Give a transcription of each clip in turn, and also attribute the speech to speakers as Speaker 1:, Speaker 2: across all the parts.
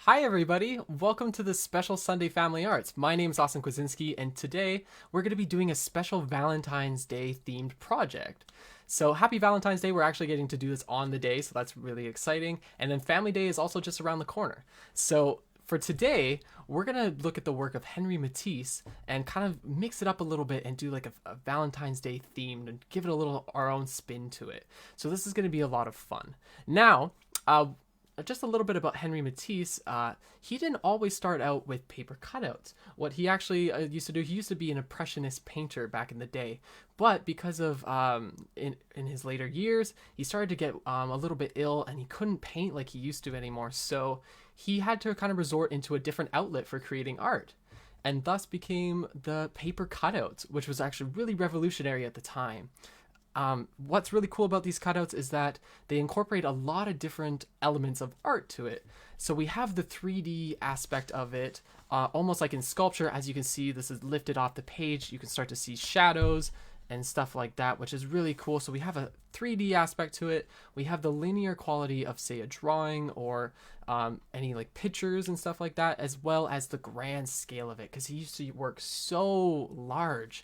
Speaker 1: Hi everybody, welcome to the special Sunday Family Arts. My name is Austin Kwasinski, and today we're going to be doing a special Valentine's Day themed project. So happy Valentine's Day, we're actually getting to do this on the day, so that's really exciting. And then Family Day is also just around the corner. So for today, we're going to look at the work of Henri Matisse and kind of mix it up a little bit and do like a Valentine's Day themed and give it a little our own spin to it. So this is going to be a lot of fun. Now, just a little bit about Henri Matisse. He didn't always start out with paper cutouts. What he actually used to do, he used to be an impressionist painter back in the day. But because of in his later years, he started to get a little bit ill, and he couldn't paint like he used to anymore. So he had to kind of resort into a different outlet for creating art, and thus became the paper cutouts, which was actually really revolutionary at the time. What's really cool about these cutouts is that they incorporate a lot of different elements of art to it. So we have the 3D aspect of it, almost like in sculpture. As you can see, this is lifted off the page. You can start to see shadows and stuff like that, which is really cool. So we have a 3D aspect to it. We have the linear quality of, say, a drawing or any like pictures and stuff like that, as well as the grand scale of it, because he used to work so large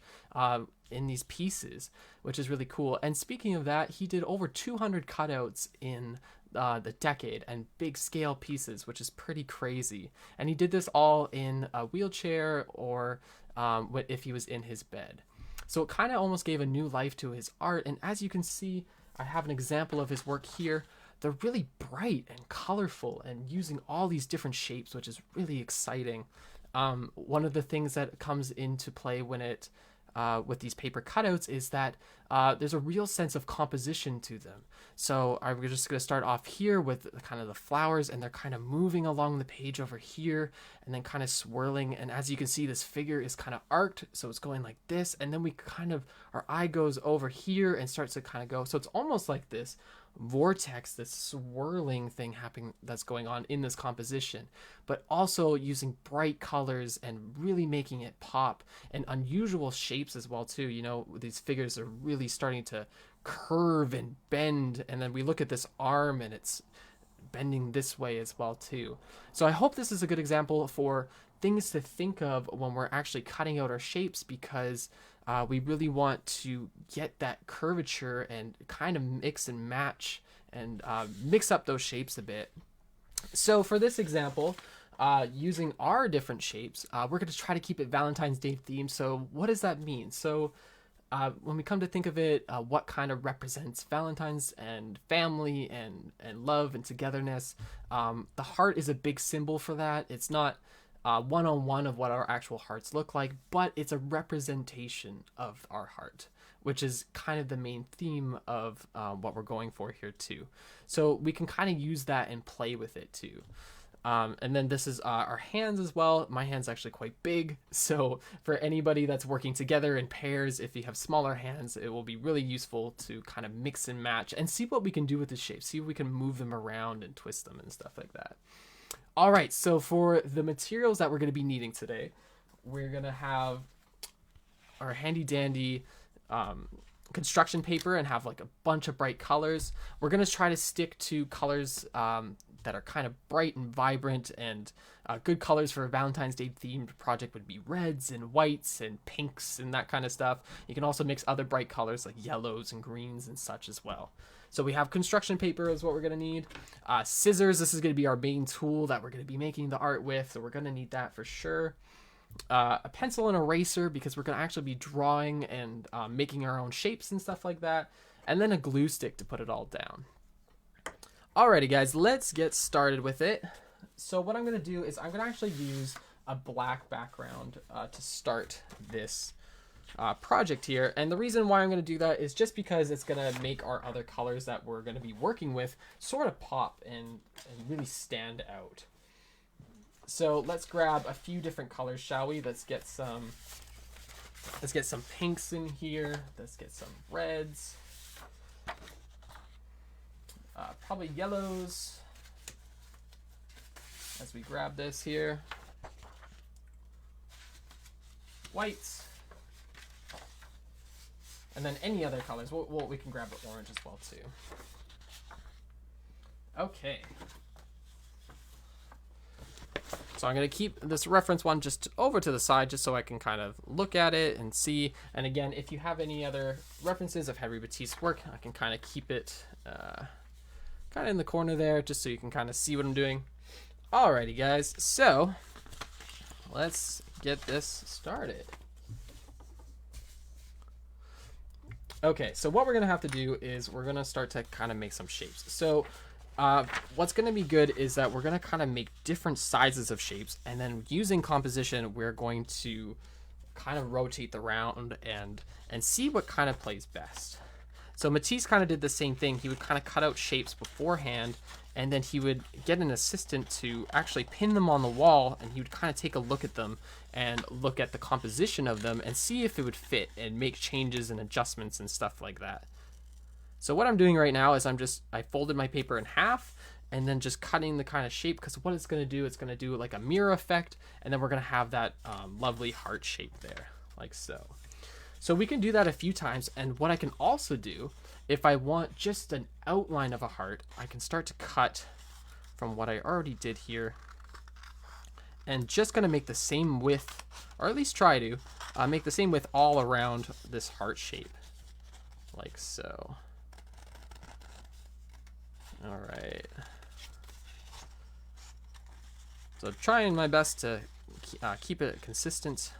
Speaker 1: in these pieces, which is really cool. And speaking of that, he did over 200 cutouts in the decade and big scale pieces, which is pretty crazy. And he did this all in a wheelchair or if he was in his bed. So it kind of almost gave a new life to his art. And as you can see, I have an example of his work here. They're really bright and colorful and using all these different shapes, which is really exciting. One of the things that comes into play when it with these paper cutouts is that there's a real sense of composition to them. So I'm just going to start off here with kind of the flowers, and they're kind of moving along the page over here and then kind of swirling. And as you can see, this figure is kind of arced, so it's going like this. And then we kind of, our eye goes over here and starts to kind of go. So it's almost like this vortex, this swirling thing happening that's going on in this composition, but also using bright colors and really making it pop, and unusual shapes as well too. You know, these figures are really starting to curve and bend, and then we look at this arm and it's bending this way as well too. So I hope this is a good example for things to think of when we're actually cutting out our shapes, because we really want to get that curvature and kind of mix and match and mix up those shapes a bit. So for this example, using our different shapes, we're going to try to keep it Valentine's Day themed. So what does that mean? So when we come to think of it, what kind of represents Valentine's and family and love and togetherness, the heart is a big symbol for that. It's not one-on-one of what our actual hearts look like, but it's a representation of our heart, which is kind of the main theme of what we're going for here too. So we can kind of use that and play with it too. And then this is our hands as well. My hand's actually quite big, so for anybody that's working together in pairs, if you have smaller hands, it will be really useful to kind of mix and match and see what we can do with the shapes. See if we can move them around and twist them and stuff like that. All right, so for the materials that we're going to be needing today, we're going to have our handy dandy construction paper and have like a bunch of bright colors. We're going to try to stick to colors that are kind of bright and vibrant, and good colors for a Valentine's Day themed project would be reds and whites and pinks and that kind of stuff. You can also mix other bright colors like yellows and greens and such as well. So we have construction paper is what we're going to need. Scissors, this is going to be our main tool that we're going to be making the art with, so we're going to need that for sure. A pencil and eraser, because we're going to actually be drawing and making our own shapes and stuff like that. And then a glue stick to put it all down. Alrighty guys, let's get started with it. So what I'm going to do is I'm going to actually use a black background to start this project here, and the reason why I'm going to do that is just because it's going to make our other colors that we're going to be working with sort of pop and really stand out. So let's grab a few different colors, shall we? Let's get some pinks in here. Let's get some reds, probably yellows as we grab this here, whites, and then any other colors. We can grab the orange as well too. Okay. So I'm going to keep this reference one just over to the side just so I can kind of look at it and see. And again, if you have any other references of Henri Matisse work, I can kind of keep it kind of in the corner there just so you can kind of see what I'm doing. Alrighty, guys. So let's get this started. Okay, so what we're going to have to do is we're going to start to kind of make some shapes. So what's going to be good is that we're going to kind of make different sizes of shapes, and then using composition, we're going to kind of rotate the round and see what kind of plays best. So Matisse kind of did the same thing. He would kind of cut out shapes beforehand, and then he would get an assistant to actually pin them on the wall, and he would kind of take a look at them and look at the composition of them and see if it would fit and make changes and adjustments and stuff like that. So what I'm doing right now is I folded my paper in half and then just cutting the kind of shape, because what it's going to do, it's going to do like a mirror effect, and then we're going to have that lovely heart shape there, like so. So we can do that a few times, and what I can also do, if I want just an outline of a heart, I can start to cut from what I already did here, and just going to make the same width, or at least try to make the same width all around this heart shape, like so. All right. So trying my best to keep it a consistent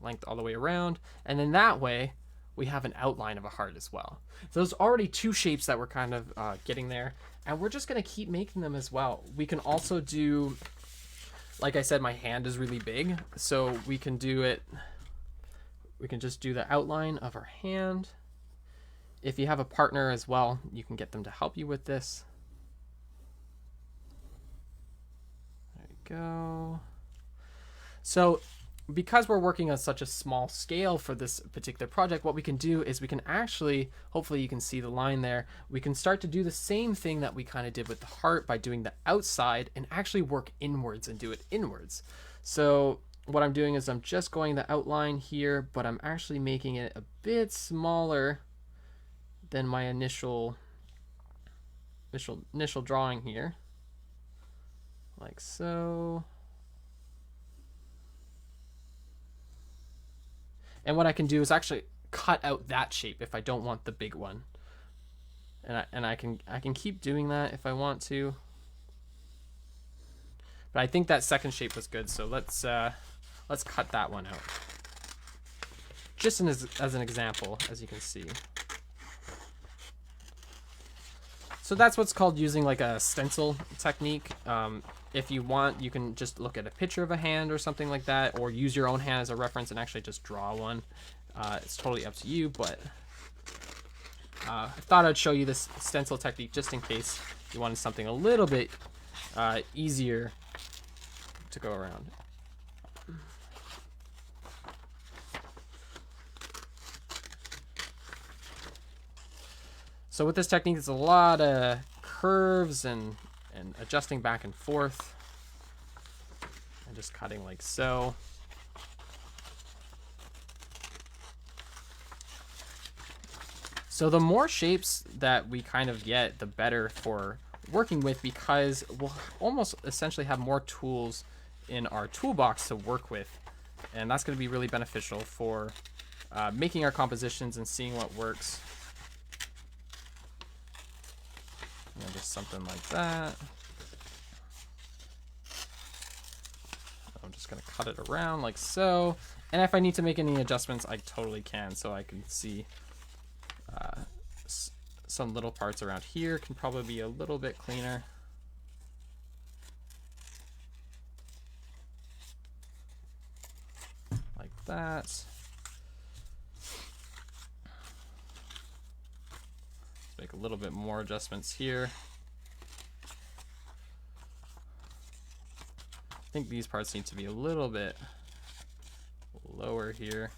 Speaker 1: length all the way around, and then that way we have an outline of a heart as well. So there's already two shapes that we're kind of getting there, and we're just going to keep making them as well. We can also do, like I said, my hand is really big, so we can do it, we can just do the outline of our hand. If you have a partner as well, you can get them to help you with this. There you go. So because we're working on such a small scale for this particular project, what we can do is we can actually, hopefully you can see the line there, we can start to do the same thing that we kind of did with the heart by doing the outside and actually work inwards and do it inwards. So what I'm doing is I'm just going the outline here, but I'm actually making it a bit smaller than my initial drawing here, like so. And what I can do is actually cut out that shape if I don't want the big one, and I can keep doing that if I want to. But I think that second shape was good, so let's cut that one out, just as an example, as you can see. So that's what's called using like a stencil technique. If you want, you can just look at a picture of a hand or something like that, or use your own hand as a reference and actually just draw one. It's totally up to you, but I thought I'd show you this stencil technique just in case you wanted something a little bit easier to go around. So with this technique, it's a lot of curves and adjusting back and forth and just cutting like so. So the more shapes that we kind of get, the better for working with, because we'll almost essentially have more tools in our toolbox to work with. And that's going to be really beneficial for making our compositions and seeing what works. Just something like that. I'm just going to cut it around like so. And if I need to make any adjustments, I totally can. So I can see some little parts around here can probably be a little bit cleaner. Like that. Make a little bit more adjustments here. I think these parts need to be a little bit lower here.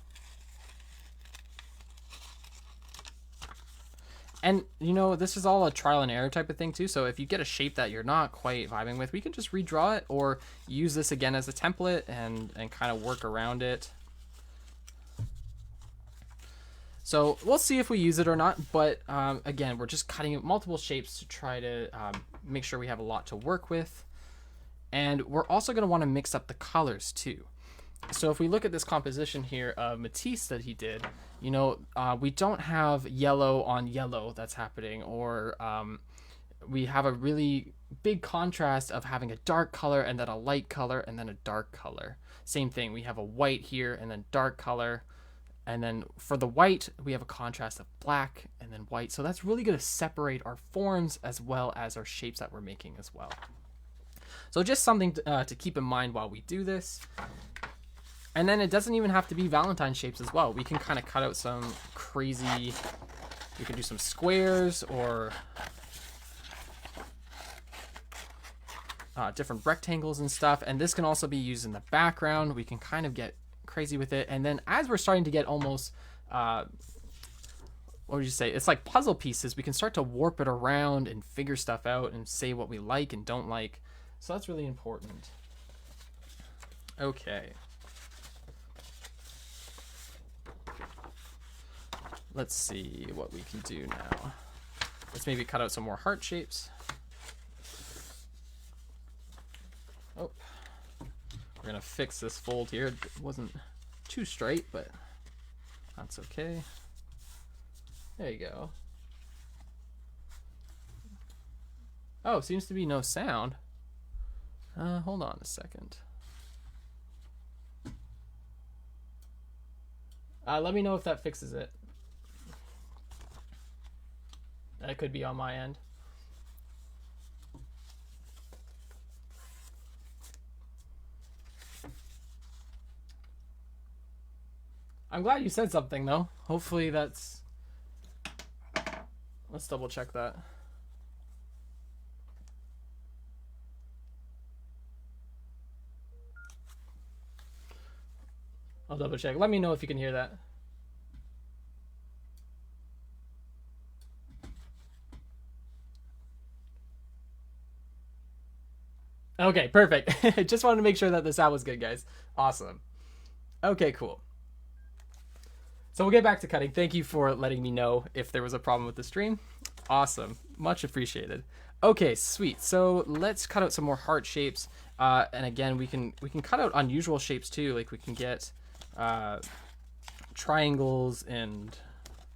Speaker 1: And you know, this is all a trial and error type of thing too, so if you get a shape that you're not quite vibing with, we can just redraw it or use this again as a template and kind of work around it. So we'll see if we use it or not, but again, we're just cutting multiple shapes to try to make sure we have a lot to work with. And we're also going to want to mix up the colors too. So if we look at this composition here of Matisse that he did, you know, we don't have yellow on yellow that's happening, or we have a really big contrast of having a dark color and then a light color and then a dark color. Same thing, we have a white here and then dark color. And then for the white, we have a contrast of black and then white. So that's really going to separate our forms as well as our shapes that we're making as well. So just something to keep in mind while we do this. And then it doesn't even have to be Valentine shapes as well. We can kind of cut out some crazy, we can do some squares or different rectangles and stuff. And this can also be used in the background. We can kind of get crazy with it. And then as we're starting to get almost, what would you say? It's like puzzle pieces. We can start to warp it around and figure stuff out and say what we like and don't like. So that's really important. Okay. Let's see what we can do now. Let's maybe cut out some more heart shapes. Oh, we're gonna fix this fold here. It wasn't too straight, but that's okay. There you go. Oh, seems to be no sound. Hold on a second. Let me know if that fixes it. That could be on my end. I'm glad you said something though. Hopefully that's... Let's double check that. I'll double check. Let me know if you can hear that. Okay, perfect. Just wanted to make sure that the sound was good, guys. Awesome. Okay, cool. So we'll get back to cutting. Thank you for letting me know if there was a problem with the stream. Awesome. Much appreciated. Okay, sweet. So let's cut out some more heart shapes. And again, we can cut out unusual shapes too. Like we can get triangles and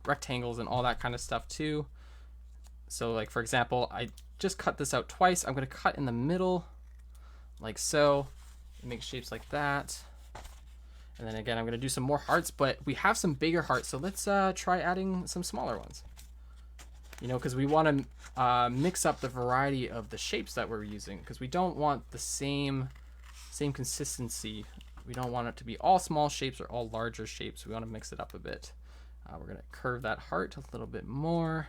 Speaker 1: rectangles and all that kind of stuff too. So like, for example, I just cut this out twice. I'm going to cut in the middle like so. Make shapes like that. And then again, I'm going to do some more hearts, but we have some bigger hearts. So let's try adding some smaller ones. You know, because we want to mix up the variety of the shapes that we're using, because we don't want the same consistency. We don't want it to be all small shapes or all larger shapes. We want to mix it up a bit. We're going to curve that heart a little bit more.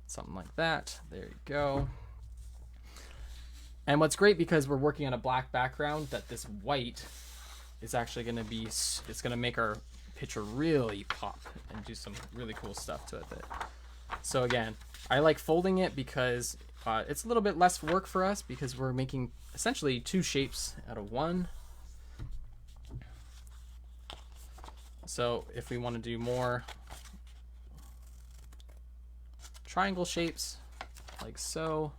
Speaker 1: Something like that. There you go. And what's great, because we're working on a black background, that this white is actually going to be, it's going to make our picture really pop and do some really cool stuff to it. So again, I like folding it because it's a little bit less work for us, because we're making essentially two shapes out of one. So if we want to do more triangle shapes, like so,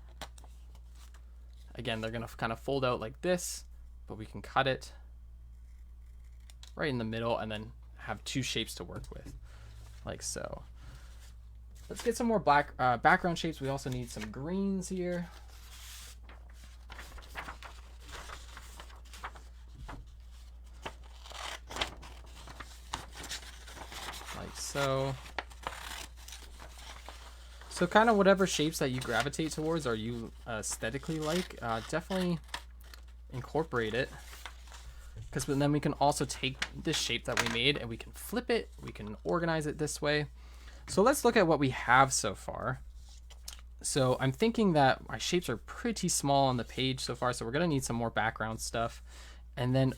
Speaker 1: again, they're going to kind of fold out like this, but we can cut it right in the middle and then have two shapes to work with, like so. Let's get some more black background shapes. We also need some greens here. Like so. So kind of whatever shapes that you gravitate towards or you aesthetically like, definitely incorporate it. Because then we can also take this shape that we made and we can flip it. We can organize it this way. So let's look at what we have so far. So I'm thinking that my shapes are pretty small on the page so far, so we're going to need some more background stuff. And then,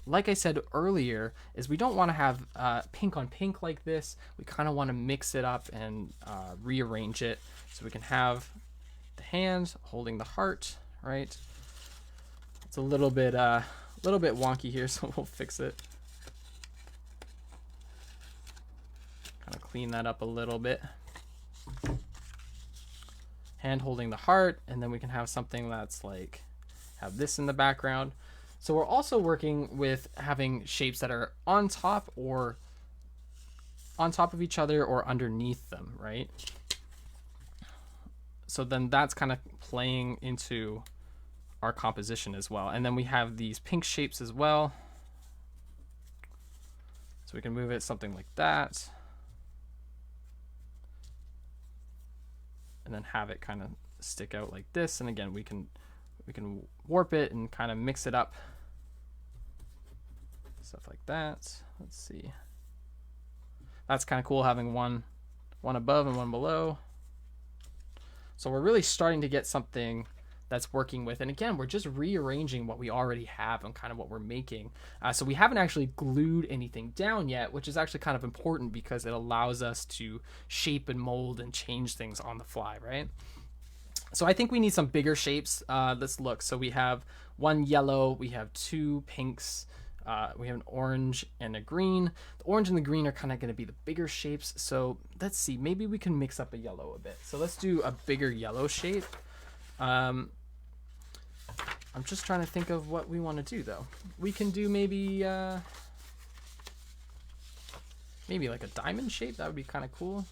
Speaker 1: like I said earlier, is we don't want to have pink on pink like this. We kind of want to mix it up and rearrange it. So we can have the hand holding the heart, right? It's a little bit wonky here, so we'll fix it. Kind of clean that up a little bit. Hand holding the heart, and then we can have something that's like have this in the background. So we're also working with having shapes that are on top of each other or underneath them, right? So then that's kind of playing into our composition as well. And then we have these pink shapes as well. So we can move it something like that. And then have it kind of stick out like this. And again, we can warp it and kind of mix it up. Stuff like that. Let's see. That's kind of cool having one above and one below. So we're really starting to get something that's working with. And again, we're just rearranging what we already have and kind of what we're making. So we haven't actually glued anything down yet, which is actually kind of important because it allows us to shape and mold and change things on the fly, right? So I think we need some bigger shapes. Let's look. So we have one yellow, we have two pinks, we have an orange and a green. The orange and the green are kind of going to be the bigger shapes. So let's see, maybe we can mix up a yellow a bit. So let's do a bigger yellow shape. I'm just trying to think of what we want to do though. We can do maybe like a diamond shape. That would be kind of cool.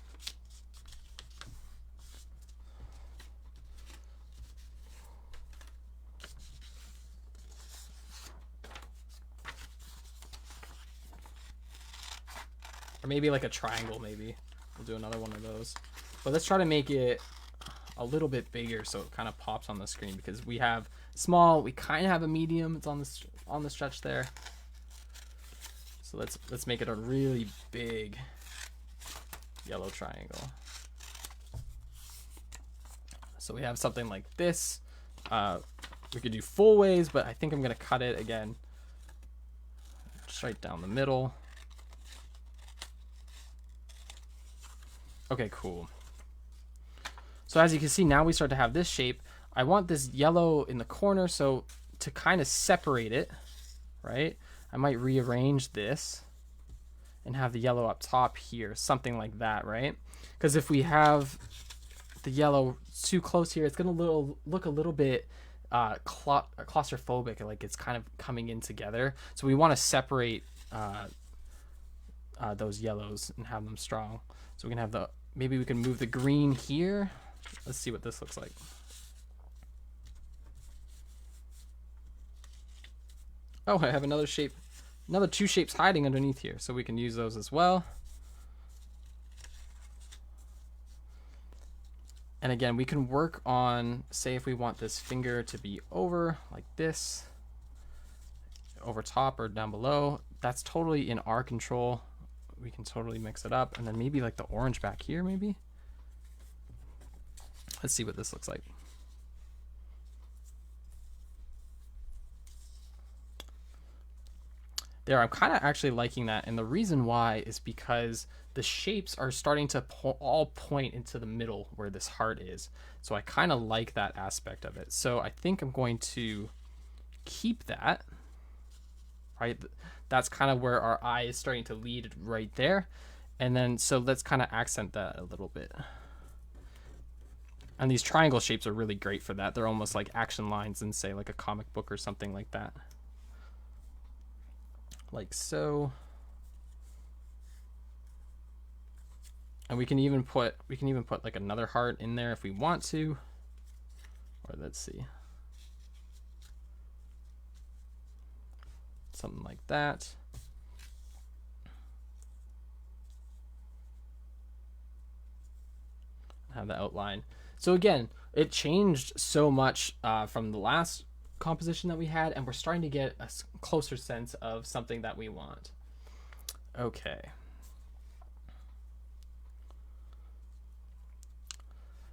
Speaker 1: Or maybe like a triangle, maybe. We'll do another one of those. But let's try to make it a little bit bigger so it kind of pops on the screen, because we have small, we kind of have a medium. It's on the stretch there. So let's make it a really big yellow triangle. So we have something like this. We could do full ways, but I think I'm going to cut it again. Just right down the middle. Okay, cool. So as you can see, now we start to have this shape. I want this yellow in the corner, so to kind of separate it, right, I might rearrange this and have the yellow up top here, something like that, right? Because if we have the yellow too close here, it's going to look a little bit claustrophobic, like it's kind of coming in together. So we want to separate those yellows and have them strong. So we can have maybe we can move the green here. Let's see what this looks like. Oh, I have another shape, another two shapes hiding underneath here, so we can use those as well. And again, we can work on, say if we want this finger to be over like this, over top or down below, that's totally in our control. We can totally mix it up. And then maybe like the orange back here, maybe. Let's see what this looks like. There, I'm kind of actually liking that. And the reason why is because the shapes are starting to all point into the middle where this heart is. So I kind of like that aspect of it. So I think I'm going to keep that, right? That's kind of where our eye is starting to lead right there. And then, so let's kind of accent that a little bit. And these triangle shapes are really great for that. They're almost like action lines in, say, like a comic book or something like that. Like so. And we can even put like another heart in there if we want to. Or let's see. Something like that. Have the outline. So again, it changed so much from the last composition that we had, and we're starting to get a closer sense of something that we want. Okay.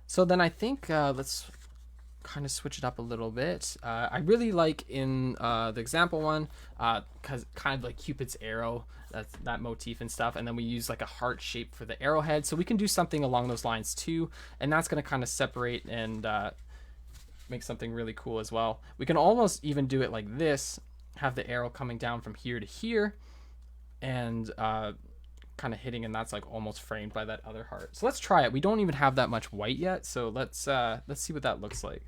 Speaker 1: So then I think let's kind of switch it up a little bit. I really like in the example one, because kind of like Cupid's arrow, that's that motif and stuff, and then we use like a heart shape for the arrowhead. So we can do something along those lines too, and that's going to kind of separate and make something really cool as well. We can almost even do it like this, have the arrow coming down from here to here, and kind of hitting, and that's like almost framed by that other heart. So let's try it. We don't even have that much white yet, so let's see what that looks like.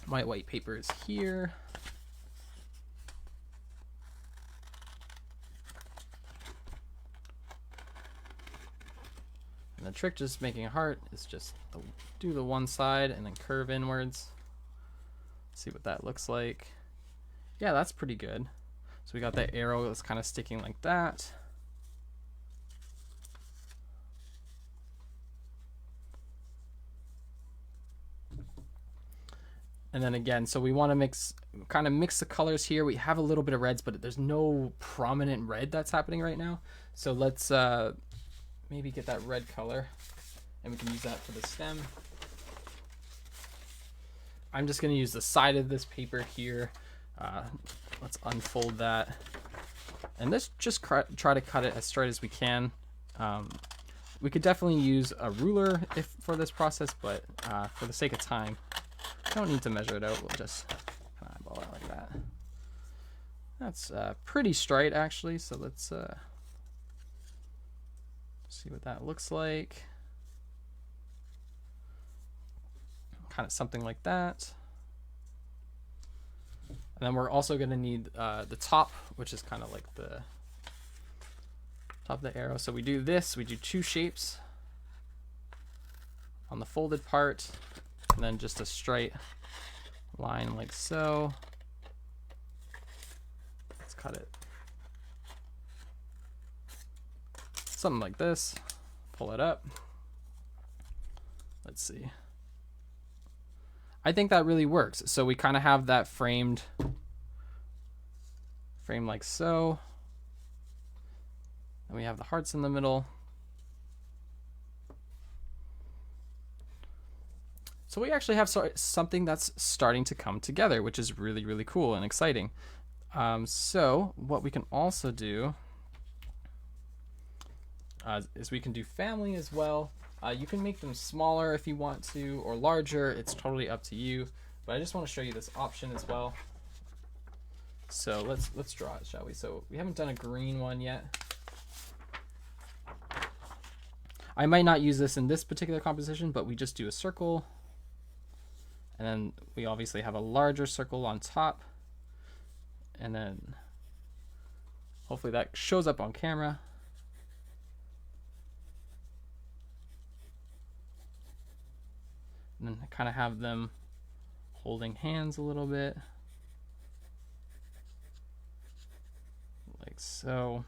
Speaker 1: My white paper is here. And the trick just making a heart is just do the one side and then curve inwards. See what that looks like. Yeah, that's pretty good. So we got that arrow that's kind of sticking like that. And then again, so we want to kind of mix the colors here. We have a little bit of reds, but there's no prominent red that's happening right now. So let's maybe get that red color, and we can use that for the stem. I'm just going to use the side of this paper here. Let's unfold that. And let's just try to cut it as straight as we can. We could definitely use a ruler for this process, but for the sake of time, I don't need to measure it out. We'll just kind of eyeball it like that. That's pretty straight, actually. So let's see what that looks like. Kind of something like that. And then we're also going to need the top, which is kind of like the top of the arrow. So we do this. We do two shapes on the folded part, and then just a straight line like so. Let's cut it something like this. Pull it up. Let's see. I think that really works. So we kind of have that frame like so. And we have the hearts in the middle. So we actually have something that's starting to come together, which is really, really cool and exciting. So what we can also do is we can do family as well. You can make them smaller if you want to, or larger. It's totally up to you. But I just want to show you this option as well. So let's draw it, shall we? So we haven't done a green one yet. I might not use this in this particular composition, but we just do a circle. And then we obviously have a larger circle on top. And then hopefully that shows up on camera. And then I kind of have them holding hands a little bit. Like so.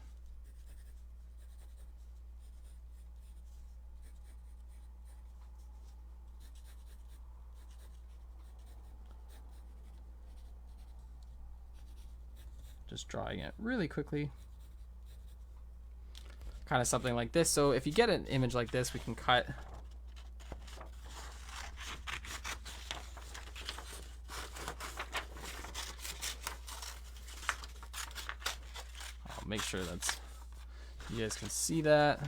Speaker 1: Just drawing it really quickly. Kind of something like this. So if you get an image like this, we can cut. I'll make sure that's, you guys can see that.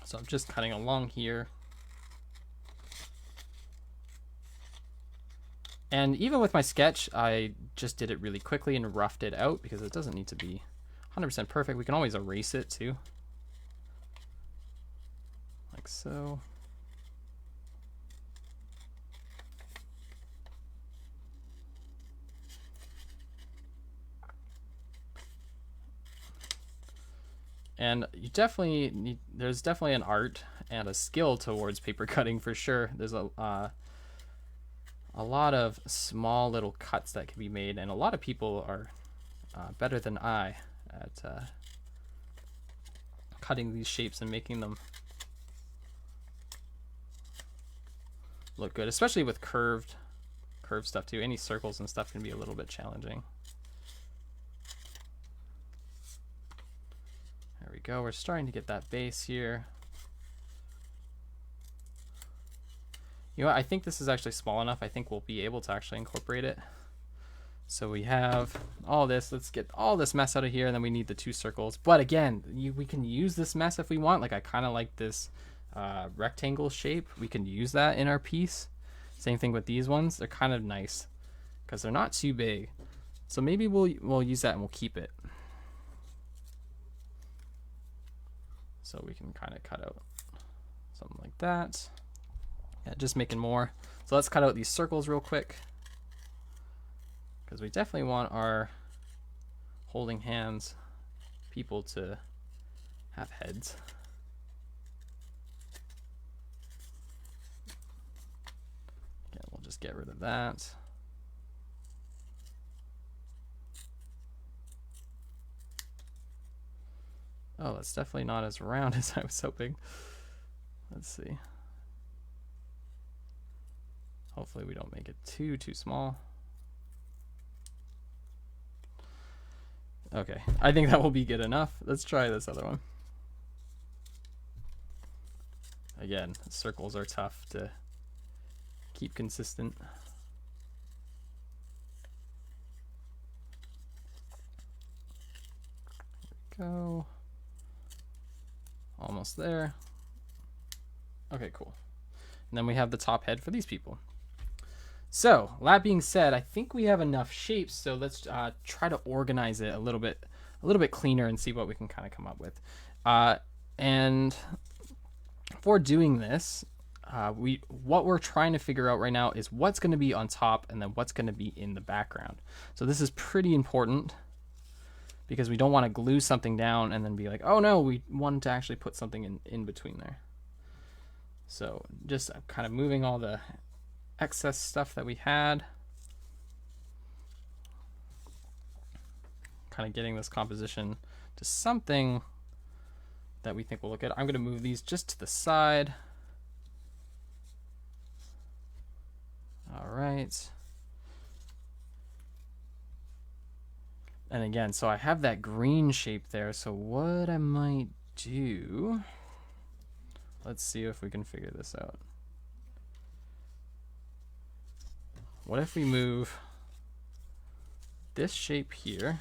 Speaker 1: So I'm just cutting along here. And even with my sketch, I just did it really quickly and roughed it out because it doesn't need to be 100% perfect. We can always erase it too. Like so. And you definitely need, there's definitely an art and a skill towards paper cutting for sure. There's a lot of small little cuts that can be made, and a lot of people are better than I at cutting these shapes and making them look good, especially with curved stuff too. Any circles and stuff can be a little bit challenging. There we go. We're starting to get that base here. You know what? I think this is actually small enough. I think we'll be able to actually incorporate it. So we have all this. Let's get all this mess out of here, and then we need the two circles. But again, we can use this mess if we want. Like I kind of like this rectangle shape. We can use that in our piece. Same thing with these ones. They're kind of nice because they're not too big. So maybe we'll use that and we'll keep it. So we can kind of cut out Something like that. Yeah, just making more. So let's cut out these circles real quick, because we definitely want our holding hands people to have heads. Again, we'll just get rid of that. Oh, that's definitely not as round as I was hoping. Let's see. Hopefully we don't make it too small. Okay, I think that will be good enough. Let's try this other one. Again, circles are tough to keep consistent. There we go. Almost there. Okay, cool. And then we have the top head for these people. So, that being said, I think we have enough shapes, so let's try to organize it a little bit cleaner and see what we can kind of come up with. And for doing this, what we're trying to figure out right now is what's going to be on top and then what's going to be in the background. So this is pretty important, because we don't want to glue something down and then be like, oh no, we wanted to actually put something in between there. So just kind of moving all the excess stuff that we had. Kind of getting this composition to something that we think will look good. I'm going to move these just to the side. All right. And again, so I have that green shape there. So what I might do, let's see if we can figure this out. What if we move this shape here,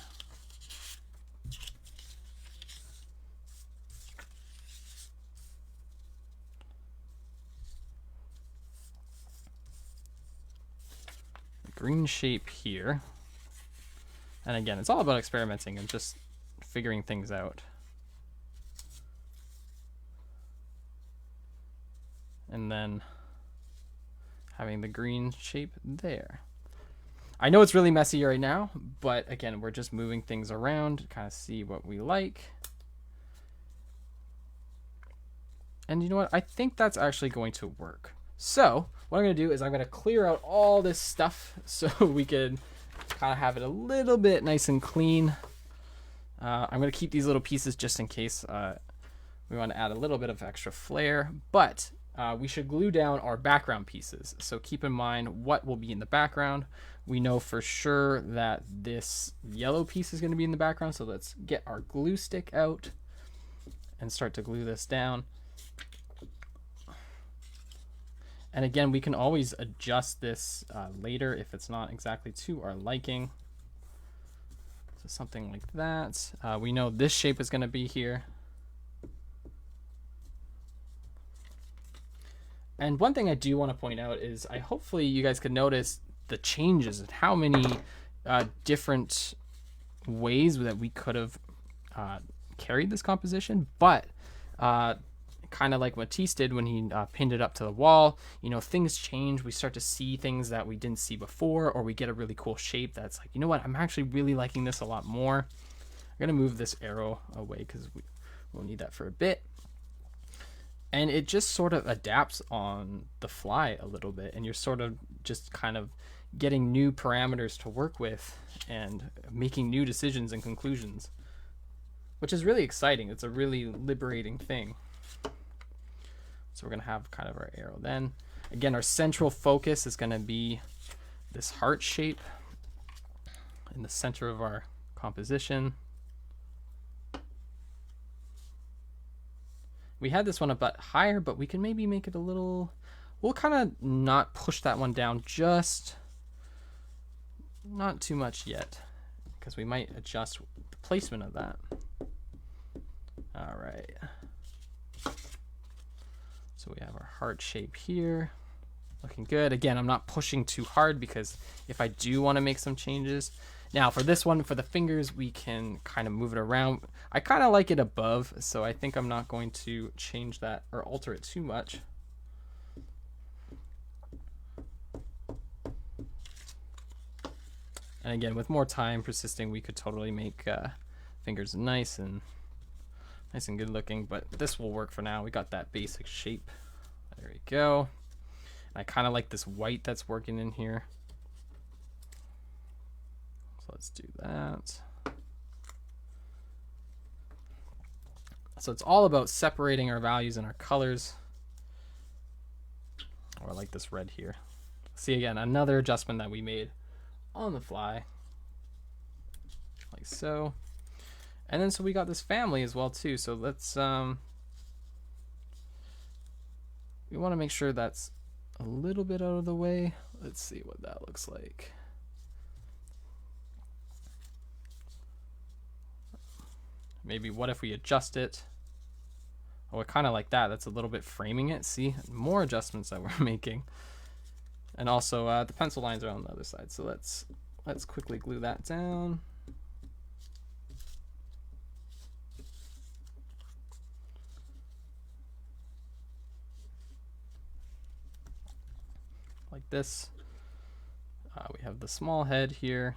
Speaker 1: the green shape here, and again, it's all about experimenting and just figuring things out. And then having the green shape there. I know it's really messy right now, but again, we're just moving things around to kind of see what we like. And you know what? I think that's actually going to work. So what I'm going to do is I'm going to clear out all this stuff so we can kind of have it a little bit nice and clean. I'm going to keep these little pieces just in case we want to add a little bit of extra flair, but we should glue down our background pieces. So keep in mind what will be in the background. We know for sure that this yellow piece is going to be in the background. So let's get our glue stick out and start to glue this down. And again, we can always adjust this later if it's not exactly to our liking. So something like that. We know this shape is going to be here. And one thing I do want to point out is hopefully you guys could notice the changes and how many different ways that we could have carried this composition, but kind of like Matisse did when he pinned it up to the wall, you know, things change. We start to see things that we didn't see before, or we get a really cool shape that's like, you know what, I'm actually really liking this a lot more. I'm going to move this arrow away because we'll need that for a bit. And it just sort of adapts on the fly a little bit, and you're sort of just kind of getting new parameters to work with and making new decisions and conclusions, which is really exciting. It's a really liberating thing. So we're going to have kind of our arrow then. Again, our central focus is going to be this heart shape in the center of our composition. We had this one a bit higher, but we can maybe make it a little, we'll kind of not push that one down, just not too much yet, because we might adjust the placement of that. All right. So we have our heart shape here, looking good. Again, I'm not pushing too hard because if I do want to make some changes, Now for this one, for the fingers, we can kind of move it around. I kind of like it above, so I think I'm not going to change that or alter it too much. And again, with more time persisting, we could totally make fingers nice and good looking, but this will work for now. We got that basic shape. There we go. I kind of like this white that's working in here. So let's do that. So it's all about separating our values and our colors. Oh, I like this red here. See, again, another adjustment that we made on the fly, like so. And then so we got this family as well too. So let's we want to make sure that's a little bit out of the way. Let's see what that looks like. Maybe what if we adjust it? Oh, I kind of like that. That's a little bit framing it. See, more adjustments that we're making. And also the pencil lines are on the other side. So let's quickly glue that down. Like this. We have the small head here.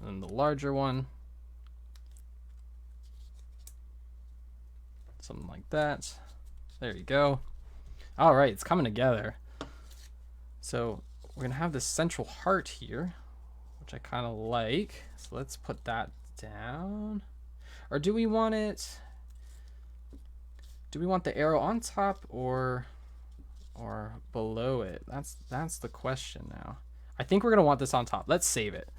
Speaker 1: And the larger one. Something like that. There you go. All right, it's coming together. So we're gonna have this central heart here, which I kind of like. So let's put that down. Or do we want it? Do we want the arrow on top or below it? That's the question now. I think we're gonna want this on top. Let's save it.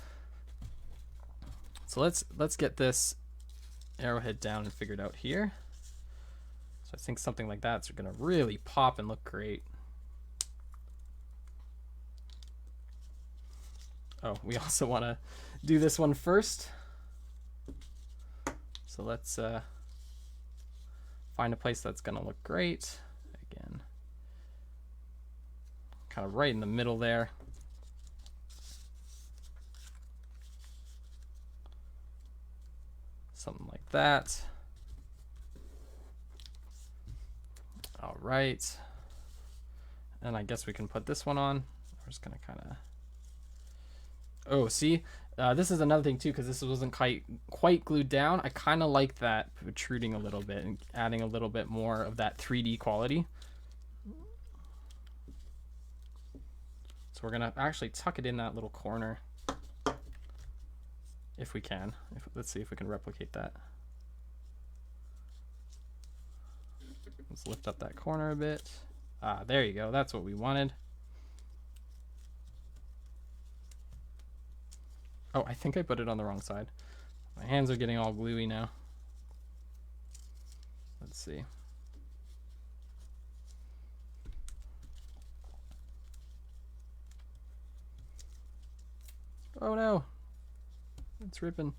Speaker 1: So let's get this arrowhead down and figured out here. So I think something like that's gonna really pop and look great. Oh, we also want to do this one first. So let's find a place that's gonna look great. Again, kind of right in the middle there. Something like that. All right. And I guess we can put this one on. We're just gonna kind of. Oh, see, this is another thing too, because this wasn't quite glued down. I kind of like that protruding a little bit and adding a little bit more of that 3D quality. So we're gonna actually tuck it in that little corner. If we can. Let's see if we can replicate that. Let's lift up that corner a bit. Ah, there you go. That's what we wanted. Oh, I think I put it on the wrong side. My hands are getting all gluey now. Let's see. Oh no. It's ripping.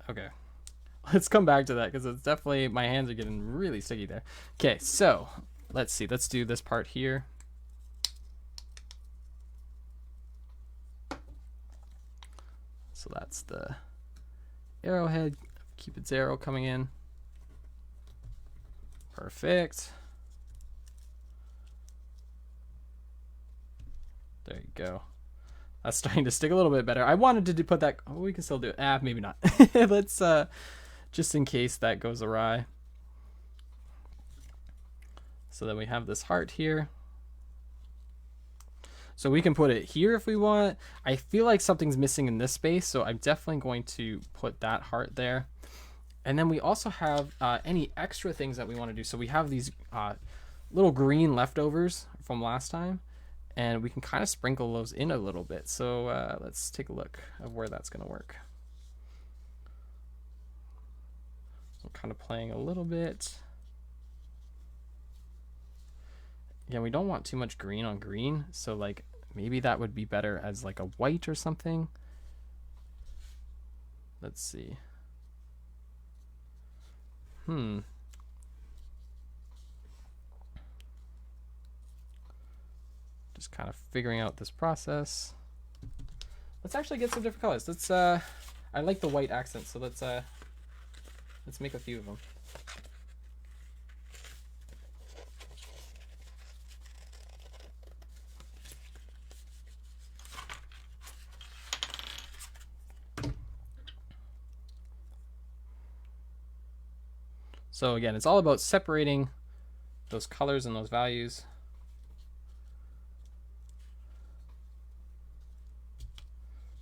Speaker 1: Okay. Let's come back to that because it's definitely, my hands are getting really sticky there. Okay, so let's see. Let's do this part here. So that's the arrowhead. Keep its arrow coming in. Perfect. There you go. That's starting to stick a little bit better. I wanted to put that. Oh, we can still do it. Maybe not. Let's just in case that goes awry. So then we have this heart here. So we can put it here if we want. I feel like something's missing in this space, so I'm definitely going to put that heart there. And then we also have any extra things that we want to do. So we have these little green leftovers from last time, and we can kind of sprinkle those in a little bit. So let's take a look of where that's going to work. So I'm kind of playing a little bit. Yeah, we don't want too much green on green, so like maybe that would be better as like a white or something. Let's see. Just kind of figuring out this process. Let's actually get some different colors. Let's I like the white accent, so let's make a few of them. So again, it's all about separating those colors and those values.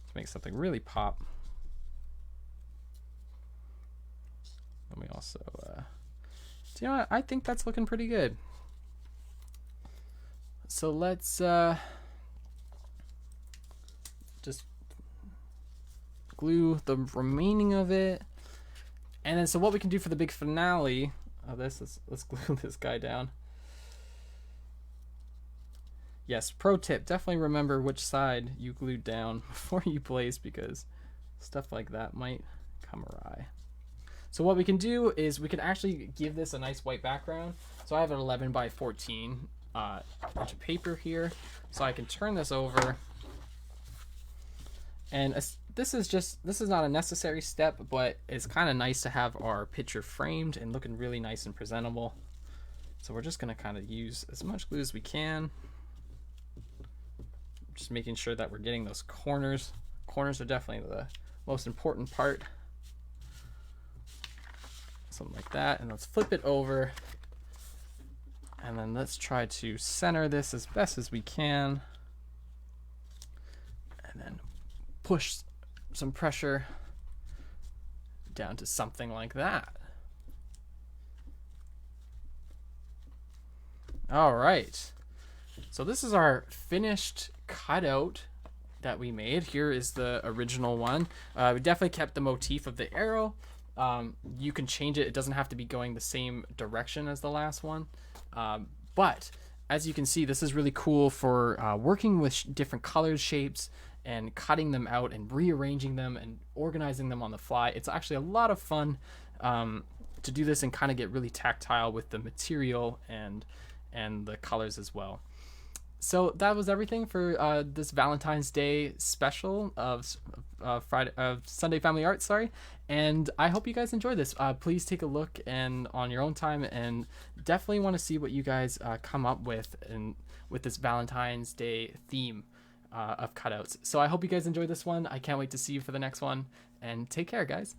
Speaker 1: To make something really pop. And we also, you know what? I think that's looking pretty good. So let's just glue the remaining of it. And then so what we can do for the big finale of this, let's glue this guy down. Yes, pro tip, definitely remember which side you glued down before you place, because stuff like that might come awry. So what we can do is we can actually give this a nice white background. So I have an 11 by 14 inch of paper here. So I can turn this over. And this is not a necessary step, but it's kind of nice to have our picture framed and looking really nice and presentable. So we're just going to kind of use as much glue as we can. Just making sure that we're getting those corners. Corners are definitely the most important part. Something like that. And let's flip it over. And then let's try to center this as best as we can. And then push some pressure down to something like that. All right. So this is our finished cutout that we made. Here is the original one. We definitely kept the motif of the arrow. You can change it. It doesn't have to be going the same direction as the last one. But as you can see, this is really cool for working with different colors, shapes, and cutting them out and rearranging them and organizing them on the fly. It's actually a lot of fun to do this and kind of get really tactile with the material and the colors as well. So that was everything for this Valentine's Day special of Sunday Family Art. And I hope you guys enjoyed this. Please take a look and on your own time, and definitely want to see what you guys come up with with this Valentine's Day theme of cutouts. So I hope you guys enjoyed this one. I can't wait to see you for the next one, and take care, guys.